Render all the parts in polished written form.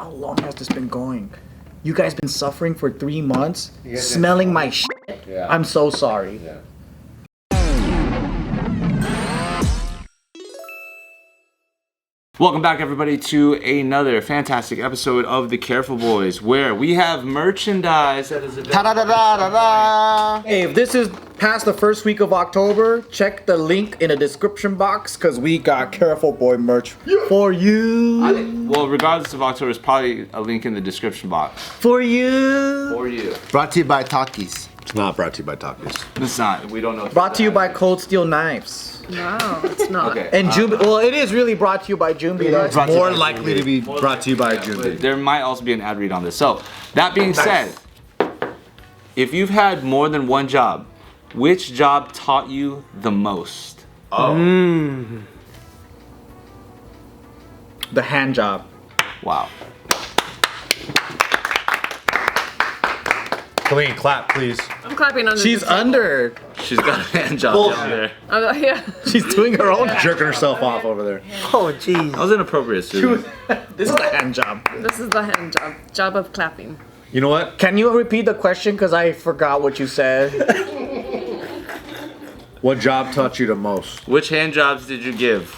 how long has this been going? You guys been suffering for 3 months, smelling my shit. Yeah. I'm so sorry. Yeah. Welcome back, everybody, to another fantastic episode of The Careful Boys, where we have merchandise that is available. Hey, if this is past the first week of October, check the link in the description box, because we got Careful Boy merch for you. Well, regardless of October, there's probably a link in the description box. For you. For you. Brought to you by Takis. It's not brought to you by Takis. It's not. We don't know. Brought to you by Cold Steel Knives. No, it's not. Okay. And Jumbi, well, it is really brought to you by Jumbi. It's more likely to be brought to you by Jumbi. There might also be an ad read on this. So, that being said, if you've had more than one job, which job taught you the most? The hand job. Wow. Kalyne, clap, please. I'm clapping under. She's under. She's got a hand job down there. Yeah. She's doing her own. Jerking herself off over there. Oh, jeez. That was inappropriate, Susan. This is the hand job. This is the hand job. Job of clapping. You know what? Can you repeat the question? Because I forgot what you said. What job taught you the most? Which hand jobs did you give?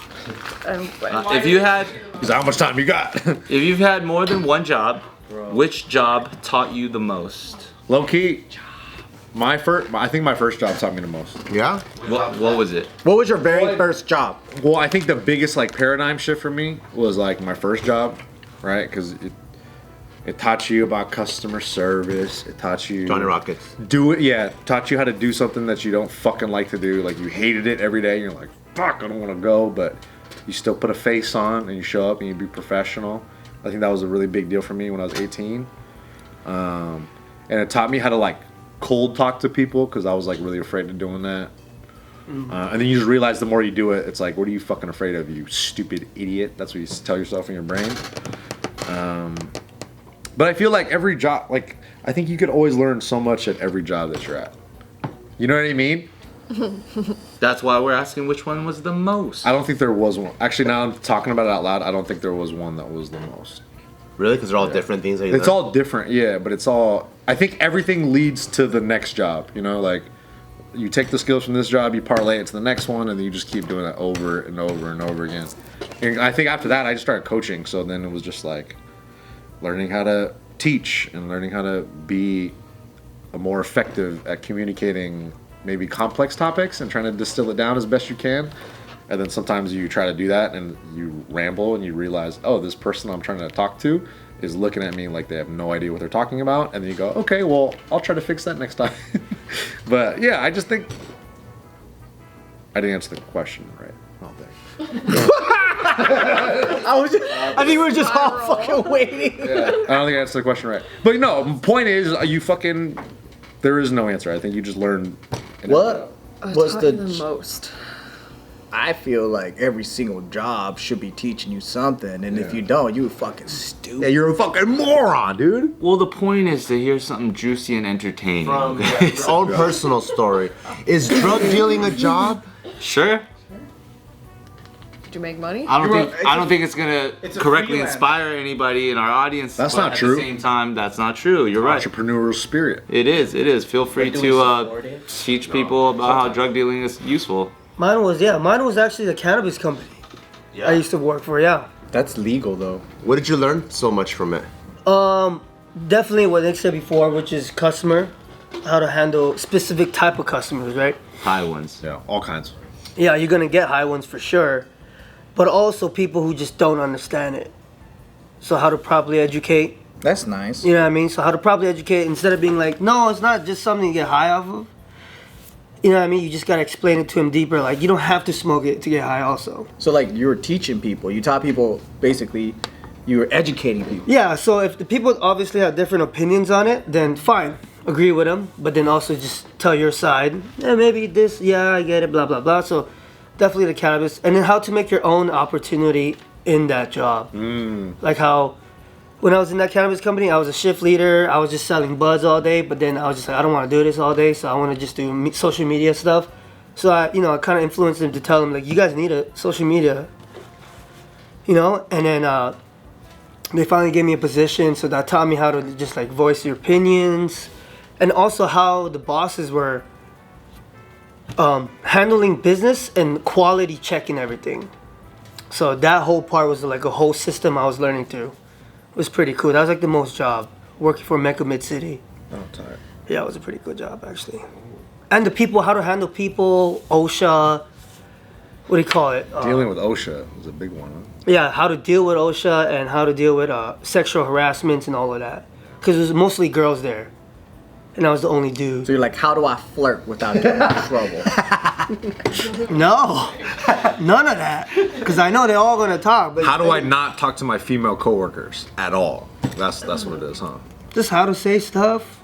If you had, Because how much time you got? if you've had more than one job, which job taught you the most? Low key, I think my first job taught me the most. Yeah? What was it? What was your very first job? Well, I think the biggest like paradigm shift for me was like my first job, right? Because it taught you about customer service. It taught you Johnny Rockets. Taught you how to do something that you don't fucking like to do. Like you hated it every day. And you're like, fuck, I don't want to go, but you still put a face on and you show up and you be professional. I think that was a really big deal for me when I was 18. And it taught me how to like cold talk to people because I was like really afraid of doing that. And then you just realize the more you do it, it's like, what are you fucking afraid of, you stupid idiot? That's what you tell yourself in your brain. But I feel like every job, like I think you could always learn so much at every job that you're at. You know what I mean? That's why we're asking which one was the most. I don't think there was one. Actually, now I'm talking about it out loud. I don't think there was one that was the most. Really? Because they're all different things that you It's learn? all different, yeah, but it's all, I think everything leads to the next job, you know, like you take the skills from this job, you parlay it to the next one, and then you just keep doing it over and over and over again. And I think after that, I just started coaching, so then it was just like learning how to teach and learning how to be more effective at communicating maybe complex topics and trying to distill it down as best you can. And then sometimes you try to do that and you ramble and you realize, oh, this person I'm trying to talk to is looking at me like they have no idea what they're talking about. And then you go, okay, well, I'll try to fix that next time. But yeah, I just think I didn't answer the question right. I don't think. I think we're just all fucking waiting. Yeah, I don't think I answered the question right. But no, point is, there is no answer. I think you just learn. What was taught the you the most? I feel like every single job should be teaching you something, and if you don't, you fucking stupid. Yeah, you're a fucking moron, dude. Well, the point is to hear something juicy and entertaining. From your own personal story. Is drug dealing a job? Sure. Did you make money? I don't think it's gonna correctly inspire anybody in our audience. That's but not at true. the same time, that's not true. You're right. Entrepreneurial spirit. It is. Feel free to teach people about how drug dealing is useful. Mine was actually the cannabis company. I used to work for, That's legal though. What did you learn so much from it? Definitely what Nick said before, which is customer, how to handle specific type of customers, right? High ones. Yeah, all kinds. Yeah, you're gonna get high ones for sure, but also people who just don't understand it. So how to properly educate. That's nice. You know what I mean? So how to properly educate instead of being like, no, it's not just something you get high off of. You know what I mean? You just gotta explain it to him deeper. Like, you don't have to smoke it to get high also. So like you were teaching people, you taught people, basically, you were educating people. Yeah, so if the people obviously have different opinions on it, then fine, agree with them, but then also just tell your side. Yeah, maybe this, yeah, I get it, blah, blah, blah. So definitely the cannabis. And then how to make your own opportunity in that job. Like how, when I was in that cannabis company, I was a shift leader. I was just selling buds all day, but then I was just like, I don't want to do this all day, so I want to just do social media stuff. So I kind of influenced them to tell them, like, you guys need a social media, and then they finally gave me a position, so that taught me how to just like voice your opinions, and also how the bosses were handling business and quality checking everything. So that whole part was like a whole system I was learning through. It was pretty cool. That was like the most job, working for Mecca Mid City. Oh, tight. Yeah, it was a pretty good job actually. And the people, how to handle people, OSHA, what do you call it? Dealing with OSHA was a big one. Huh? Yeah, how to deal with OSHA and how to deal with sexual harassment and all of that. Because it was mostly girls there. And I was the only dude. So you're like, how do I flirt without getting in trouble? No, none of that. Because I know they're all going to talk. But How do I not talk to my female coworkers at all? That's what it is, huh? just how to say stuff,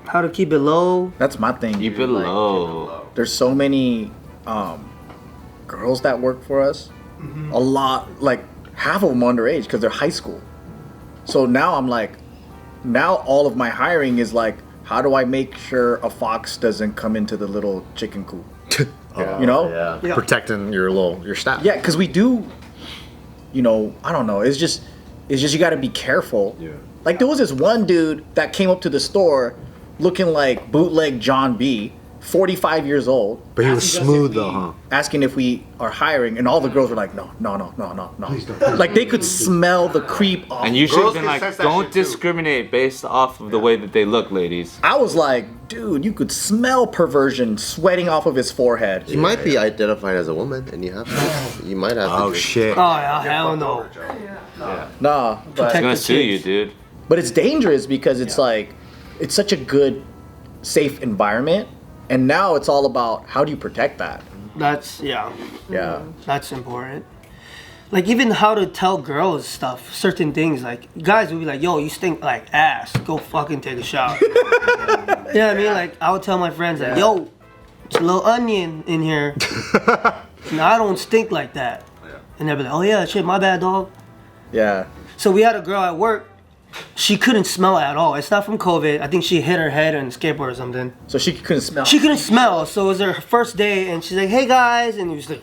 how to keep it low. That's my thing. Keep dude. it Like, low. there's so many girls that work for us. A lot, like half of them underage because they're high school. So now I'm like, now all of my hiring is like, how do I make sure a fox doesn't come into the little chicken coop? You know? Yeah. Protecting your staff. Yeah, because we do, you know, I don't know. It's just you got to be careful. Yeah. Like there was this one dude that came up to the store looking like bootleg John B, 45 years old, But he was smooth though, huh? asking if we are hiring, and all the girls were like, no. Like they could smell the creep off. And you should have Girls been can like, sense that don't shit, too. discriminate based off of the way that they look, ladies. I was like, dude, you could smell perversion sweating off of his forehead. You might be identified as a woman, and you have to. You might have to. Oh shit. Oh, yeah, hell no. Nah, It's but gonna the sue you, kids. dude. it's dangerous because it's like, it's such a good, safe environment, and now it's all about how do you protect that? That's, yeah, Yeah. that's important. Like even how to tell girls stuff, certain things. Like guys would be like, yo, you stink like ass. Go fucking take a shower. You know what I mean? Like I would tell my friends like, yo, it's a little onion in here. No, I don't stink like that. And they'd be like, oh yeah, shit, my bad, dog. Yeah. So we had a girl at work. She couldn't smell at all. It's not from COVID. I think she hit her head on a skateboard or something. So she couldn't smell. She couldn't smell. So it was her first day, and she's like, hey guys. And it was like,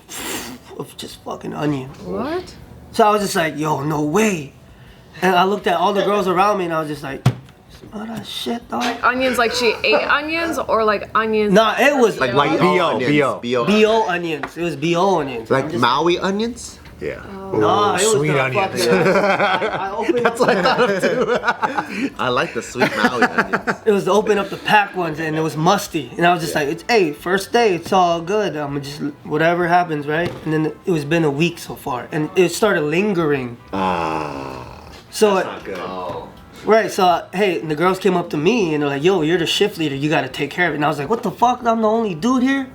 of just fucking onion. What? So I was just like, yo, no way. And I looked at all the girls around me, and I was just like, smell that shit, dog. Onions like she ate onions or like onions? Nah, it was Like Like BO, BO. BO. BO onions. It was BO onions. Like I'm just Maui onions. Yeah. Nah, it was sweet the onions. fucking- I opened up I like the sweet Maui onions. It was to open up the pack ones, and it was musty. And I was just like, it's hey, first day, it's all good. I'm gonna just whatever happens, right? And then it was been a week so far, and it started lingering. So right, so hey, and the girls came up to me and they're like, yo, you're the shift leader, you gotta take care of it. And I was like, what the fuck? I'm the only dude here?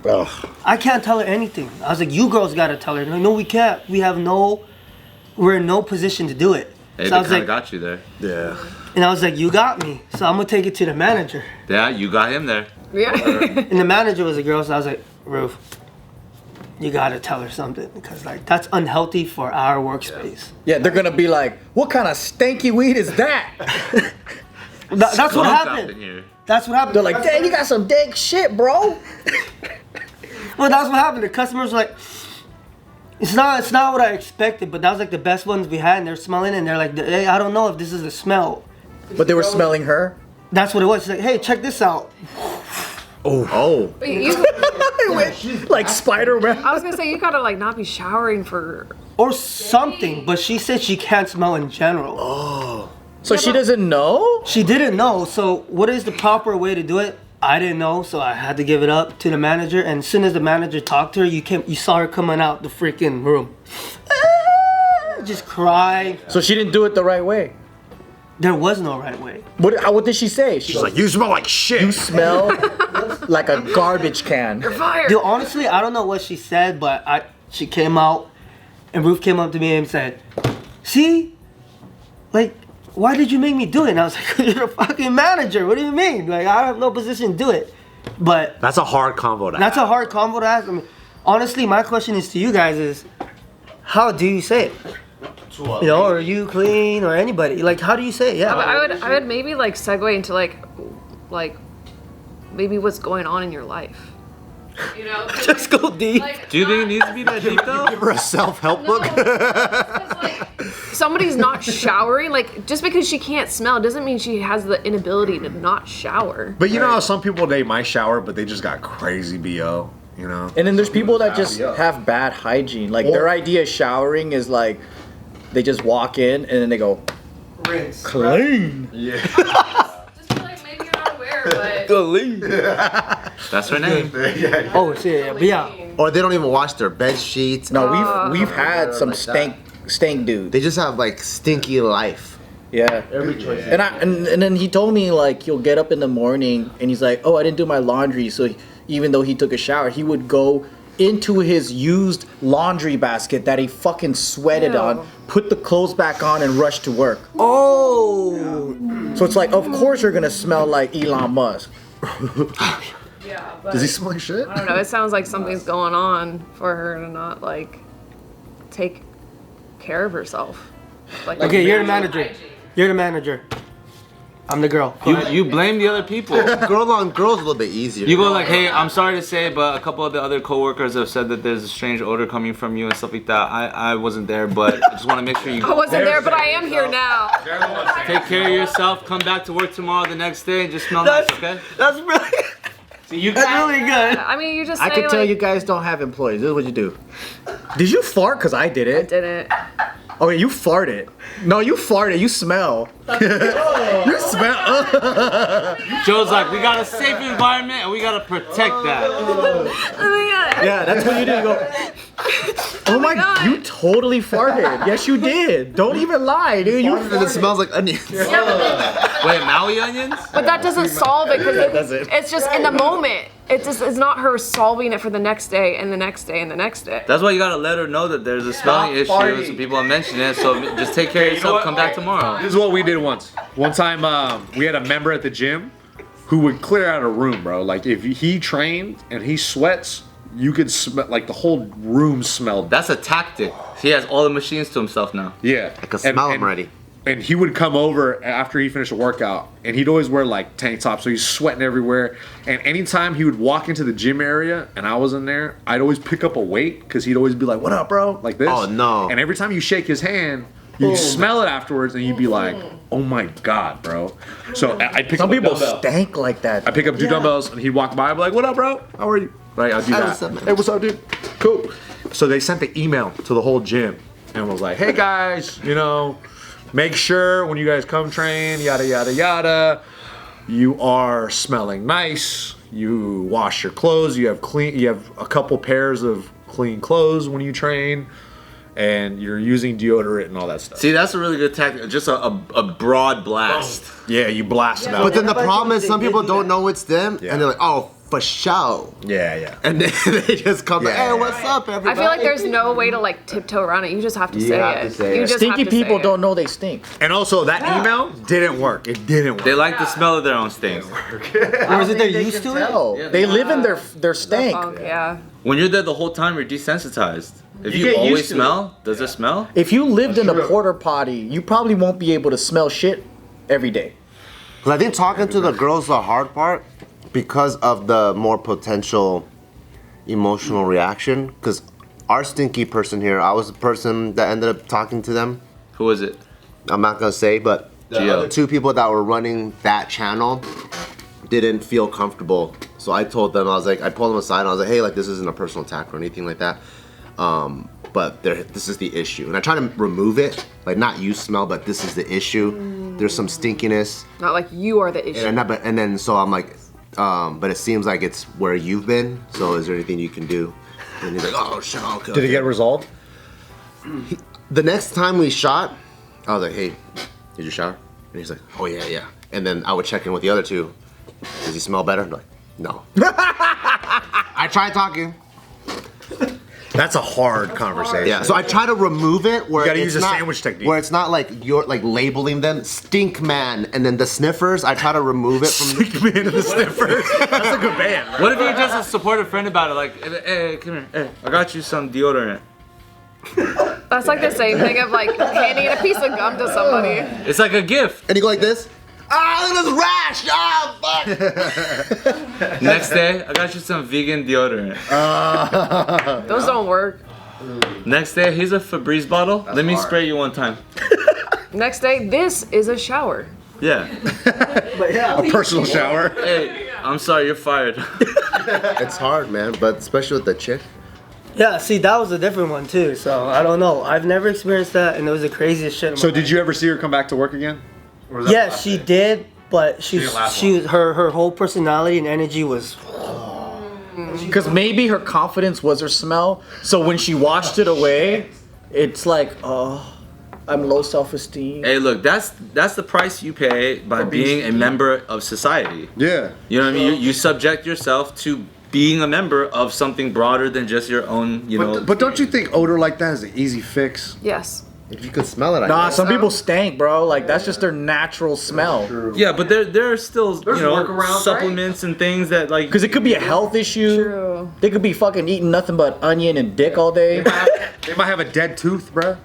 I can't tell her anything. I was like, you girls gotta tell her. They're like, no, we can't. We're in no position to do it. Hey, So I they was kind like, of got you there. Yeah. and I was like, you got me. So I'm gonna take it to the manager. Yeah, you got him there. Yeah. And the manager was a girl, so I was like, Ruth, you gotta tell her something because like that's unhealthy for our workspace. Yeah, they're gonna be like, what kind of stanky weed is that? That's what Skunk up in happened. here. That's what happened. They're like, dang, you got some dank shit, bro. Well, that's what happened. The customers were like, it's not what I expected, but that was like the best ones we had, and they're smelling it, and they're like, hey, I don't know if this is the smell. But they were smelling her. That's what it was. She's like, hey, check this out. Oh. But you, Like Spider-Man. I was gonna say you gotta like not be showering for. Or something, but she said she can't smell in general. So she doesn't know? She didn't know, so what is the proper way to do it? I didn't know, so I had to give it up to the manager, and as soon as the manager talked to her, you saw her coming out the freaking room. Just cry. So she didn't do it the right way. There was no right way. What did she say? She's She's like, you smell like shit. you smell like a garbage can. Fire. Dude, honestly, I don't know what she said, but she came out, and Ruth came up to me and said, see? Like, why did you make me do it? And I was like, you're a fucking manager. What do you mean? Like, I have no position to do it. But That's a hard combo to that's a have. hard combo to ask. I mean, honestly, my question is to you guys is, how do you say it? You know, or you clean or anybody. Like, how do you say it? Yeah. I would maybe like segue into like maybe what's going on in your life. You know, Just go deep. like, Do you think it needs to be that deep though? Give her a self-help no, book. it's like somebody's not showering, like just because she can't smell doesn't mean she has the inability to not shower. But you know how some people, they might shower, but they just got crazy BO, you know? And then there's people that just have bad hygiene. Like their idea of showering is like they just walk in and then they go Rinse. clean. Yeah. Just feel like maybe you're not aware, but Clean. That's her name. Oh shit, yeah. But yeah. Or they don't even wash their bed sheets. No, we've had some like stank dude. They just have like stinky life. Yeah. Every choice. And then he told me like he'll get up in the morning and he's like, oh, I didn't do my laundry. So even though he took a shower, he would go into his used laundry basket that he fucking sweated on, put the clothes back on, and rush to work. Oh. So it's like, of course you're gonna smell like Elon Musk. yeah. But Does he smell like shit? I don't know. It sounds like something's going on for her to not like take care of herself. Like, Okay, you're the manager. You're the manager. I'm the girl. You blame the other people. Girl on girl's a little bit easier. You go like, hey, I'm sorry to say, but a couple of the other coworkers have said that there's a strange odor coming from you and stuff like that. I wasn't there, but I just want to make sure you I wasn't there, but I am here now. take care of yourself. Come back to work tomorrow the next day and just smell nice, okay? That's really. So you That's really good. I mean, you just I say, can tell like, you guys don't have employees. This is what you do. Did you fart? Cause I did it. didn't. Okay, you farted. No, you farted. You smell. You smell. Joe's like, we got a safe environment and we gotta protect that. Oh my god. Yeah, that's what you do. You go. Oh my God. You totally farted. Yes, you did. Don't even lie, dude. You And it smells like onions. Wait, Maui onions? But that doesn't solve it because doesn't. it's just in the moment. It's not her solving it for the next day and the next day and the next day. That's why you gotta let her know that there's a smelling issue and some people are mentioning it. So just take care of yourself. Come back tomorrow. This is what we did once. One time, we had a member at the gym who would clear out a room, bro. Like if he trained and he sweats, you could smell like the whole room smelled. That's a tactic. He has all the machines to himself now. Yeah, I can smell them already. And he would come over after he finished a workout, and he'd always wear like tank tops, so he's sweating everywhere. And anytime he would walk into the gym area and I was in there, I'd always pick up a weight because he'd always be like, "What up, bro?" Like this. Oh, no. And every time you shake his hand, you smell it afterwards, and you'd be like, "Oh my god, bro!" So I pick Some up a people dumbbell. stank like that. I pick up two dumbbells, and he'd walk by, I'd be like, "What up, bro? How are you?" Right? I'll do that. what's up, man? Hey, what's up, dude? Cool. So they sent the email to the whole gym and was like, "Hey guys, you know, make sure when you guys come train, yada yada yada, you are smelling nice. You wash your clothes. You have a couple pairs of clean clothes when you train, and you're using deodorant and all that stuff." See, that's a really good tactic. Just a broad blast. Yeah, you blast it out. But then the problem is some people don't know it's them, Yeah. and they're like, "Oh, for sure," Yeah. and then they just come like, Yeah. "Hey, what's up, everybody?" I feel like there's no way to like tiptoe around it. You just have to say have it. to say You it. just Stinky have to say people it. don't know they stink. And also that email didn't work. It didn't work. They like the smell of their own stains. Or is it they're used to it? No, they live in their stank. Funk, yeah. When you're there the whole time, you're desensitized. If You you get always used to smell, does it smell? If you lived in a porta potty, you probably won't be able to smell shit every day. 'Cause I think talking to the girls is the hard part because of the more potential emotional reaction. Because our stinky person here, I was the person that ended up talking to them. Who is it? I'm not gonna say, but the Gio. other two people that were running that channel didn't feel comfortable. So I told them, I pulled them aside and I was like, "Hey, like this isn't a personal attack or anything like that. But this is the issue." And I try to remove it, like not you smell, but this is the issue. There's some stinkiness. Not like you are the issue. And then so I'm like, but it seems like it's where you've been. So is there anything you can do? And he's like, "Oh shit, okay." Did it get resolved? The next time we shot, I was like, "Hey, did you shower?" And he's like, "Oh yeah." And then I would check in with the other two. Does he smell better? I'm like, no. I tried talking. That's a hard conversation. Yeah. So I try to remove it where You gotta it's use a not, sandwich technique. where it's not like you're like labeling them stink man, and then the sniffers. I try to remove it from. Sick man of the sniffers. That's a good band. What if you're just a supportive friend about it? Like, hey, come here. Hey, I got you some deodorant. That's like the same thing of like handing a piece of gum to somebody. It's like a gift. And you go like this. Ah, look at this rash! Ah, fuck! Next day, I got you some vegan deodorant. Those don't work. Next day, here's a Febreze bottle. Let me spray you one time. Next day, this is a shower. Yeah. But yeah. A personal shower. Hey, I'm sorry, you're fired. It's hard, man, but especially with the chick. Yeah, see, that was a different one too. So I don't know. I've never experienced that, and it was the craziest shit. So did you ever see her come back to work again? Or was that Yeah, the last she day? did, but she didn't last her whole personality and energy was. Because maybe her confidence was her smell. So when she washed it away, it's like, oh, I'm low self-esteem. Hey, look, that's the price you pay by being a member of society. Yeah. You know what I mean? You subject yourself to being a member of something broader than just your own, you know. But don't you think odor like that is an easy fix? Yes. If you could smell it, I Nah, guess. some people stank, bro. Like, that's just their natural smell. Yeah, but there are still, you know, workarounds, supplements and things that like. Because it could be a health issue. True. They could be fucking eating nothing but onion and dick all day. They might have a dead tooth, bro.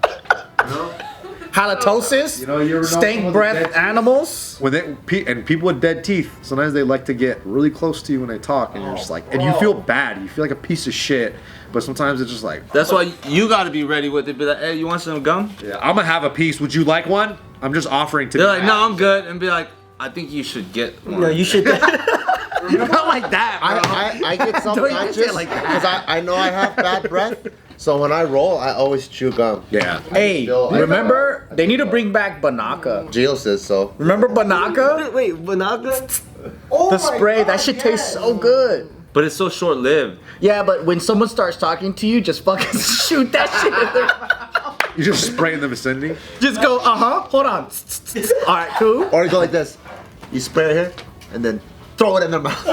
Halitosis. You know, you ever know stank someone with breath dead teeth? animals. When and people with dead teeth, sometimes they like to get really close to you when they talk, and you're just like, and you feel bad. You feel like a piece of shit. But sometimes it's just like, That's why you got to be ready with it. Be like, hey, you want some gum? yeah, I'm gonna have a piece. Would you like one? I'm just offering to. They're be like, happy. no, I'm good, and be like, I think you should get one. No, you should. Not like that, bro. I get self-conscious say it like that. because I know I have bad breath. So when I roll, I always chew gum. Yeah. Hey, Still, I- remember? They need to bring back Banaka. Gio says so. Remember Banaka? Wait, Banaka? The spray, that shit tastes so good. But it's so short-lived. Yeah, but when someone starts talking to you, just fucking shoot that shit in their... You just spray in the vicinity. Just go, hold on. All right, cool. Or you go like this. You spray it here, and then throw it in their mouth.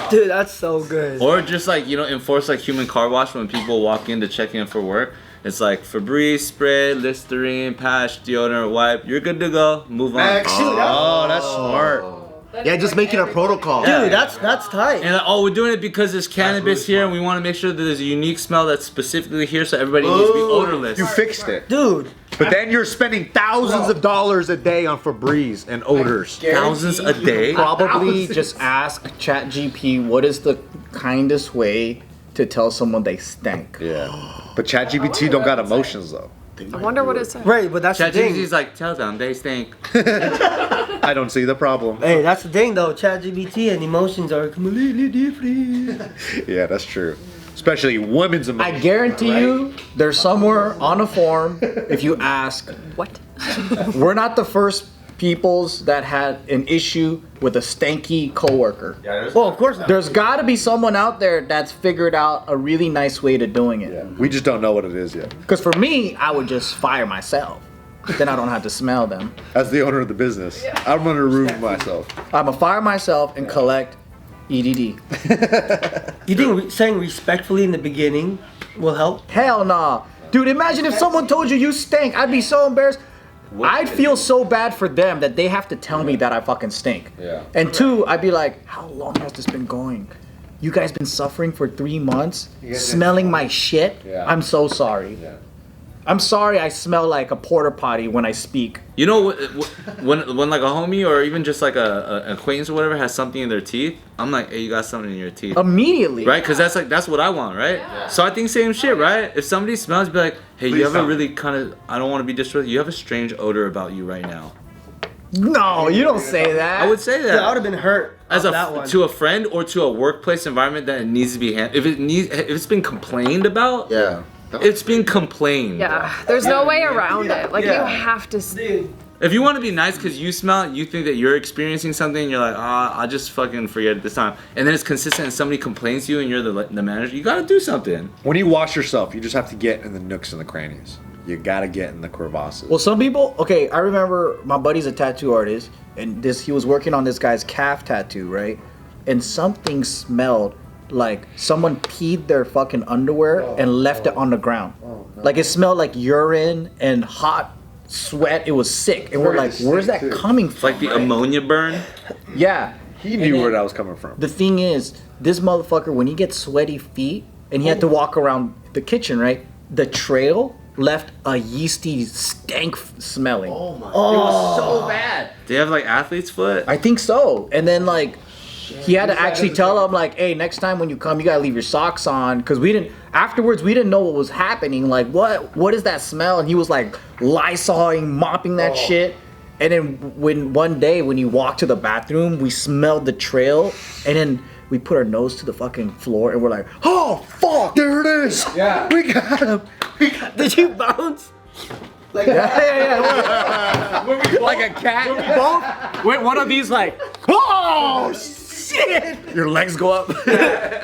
Dude, that's so good. Or just like, you know, enforce like human car wash when people walk in to check in for work. It's like Febreze, spray, Listerine, patch, deodorant, wipe. You're good to go. Move on. Oh, that's smart. Yeah, just making a protocol. Dude, that's tight. And like, oh, we're doing it because there's cannabis here, and we want to make sure that there's a unique smell that's specifically here, so everybody needs to be odorless. You fixed it. Dude, But then you're spending thousands of dollars a day on Febreze and odors. Thousands a day. Probably just ask ChatGPT what is the kindest way to tell someone they stank. Yeah. But ChatGPT don't got emotions though. I wonder what it says. right, but that's the thing. ChatGPT's like, tell them they stink. I don't see the problem. Hey, that's the thing though. ChatGPT and emotions are completely different. Yeah, that's true. Especially women's I emotions. guarantee you, there's somewhere on a form, if you ask, What? we're not the first peoples that had an issue with a stanky coworker. Well, of course not. There's got to be someone out there that's figured out a really nice way to doing it. We just don't know what it is yet. Because for me, I would just fire myself. Then I don't have to smell them. As the owner of the business, I'm gonna remove myself. I'm gonna fire myself and collect EDD. You think saying respectfully in the beginning will help? Hell nah. Dude, imagine if someone told you you stink. I'd be so embarrassed. I'd feel so bad for them that they have to tell me that I fucking stink. Yeah. And two, I'd be like, how long has this been going? You guys been suffering for 3 months? Smelling my shit? Yeah. I'm so sorry. Yeah. I'm sorry I smell like a porta potty when I speak. You know, when like a homie or even just like a acquaintance or whatever has something in their teeth, I'm like, hey, you got something in your teeth. Immediately. Right? Because that's what I want, right? So I think same shit, right? If somebody smells, be like, hey, you have a really kind of, I don't want to be disrespectful, you have a strange odor about you right now. No, you don't say that. I would say Yeah, I would that. have been hurt As that one. to a friend or to a workplace environment that it needs to be if it's been complained about, Yeah. it's been complained. Yeah, there's no way around it. Like, Yeah. you have to. If you want to be nice because you smell it, you think that you're experiencing something, you're like, I'll just fucking forget it this time. And then it's consistent and somebody complains to you and you're the manager, you gotta do something. When you wash yourself, you just have to get in the nooks and the crannies. You gotta get in the crevasses. Well, some people, okay, I remember my buddy's a tattoo artist, and he was working on this guy's calf tattoo, right? And something smelled like someone peed their fucking underwear and left it on the ground. Like it smelled like urine and hot sweat. It was sick. And we're like, where's that coming It's from? like the ammonia burn. Yeah. he knew where that was coming from. The thing is, this motherfucker, when he gets sweaty feet and he had to walk around the kitchen, right? The trail left a yeasty stank smelling. Oh my. It was so bad. Do you have like athlete's foot? I think so. And then like he had to actually tell him like, hey, next time when you come, you gotta leave your socks on, because we didn't know what was happening. Like, what is that smell? And he was like Lysoling, mopping that shit. And then one day when you walked to the bathroom, we smelled the trail, and then we put our nose to the fucking floor, and we're like, oh fuck, there it is. Yeah, we got him. Did you bounce? Like like a cat. Wait, one of these like, oh shit! Your legs go up.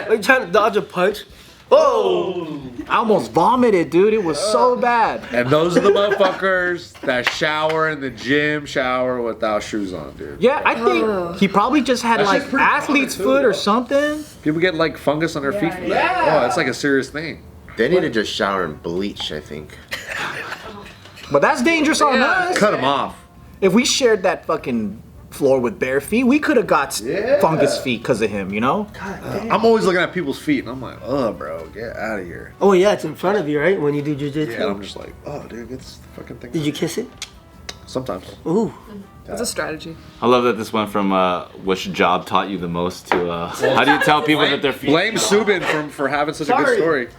Like trying to dodge a punch. Oh! I almost vomited, dude. It was so bad. And those are the motherfuckers that shower in the gym, shower without shoes on, dude. Yeah, I think he probably just had like athlete's foot or something. People get like fungus on their feet from that. Oh, it's like a serious thing. They need to just shower in bleach, I think. But that's dangerous on us. Cut them off. If we shared that fucking floor with bare feet, we could have got fungus feet because of him, you know? I'm always looking at people's feet and I'm like, oh, bro, get out of here. Oh yeah, it's in front of you, right? When you do jujitsu. Yeah, and I'm just like, oh, dude, get this fucking thing. Did you kiss it? Sometimes. Ooh. It's a strategy. I love that this went from which job taught you the most to how do you tell people that their feet Blame Subin for having such a good story.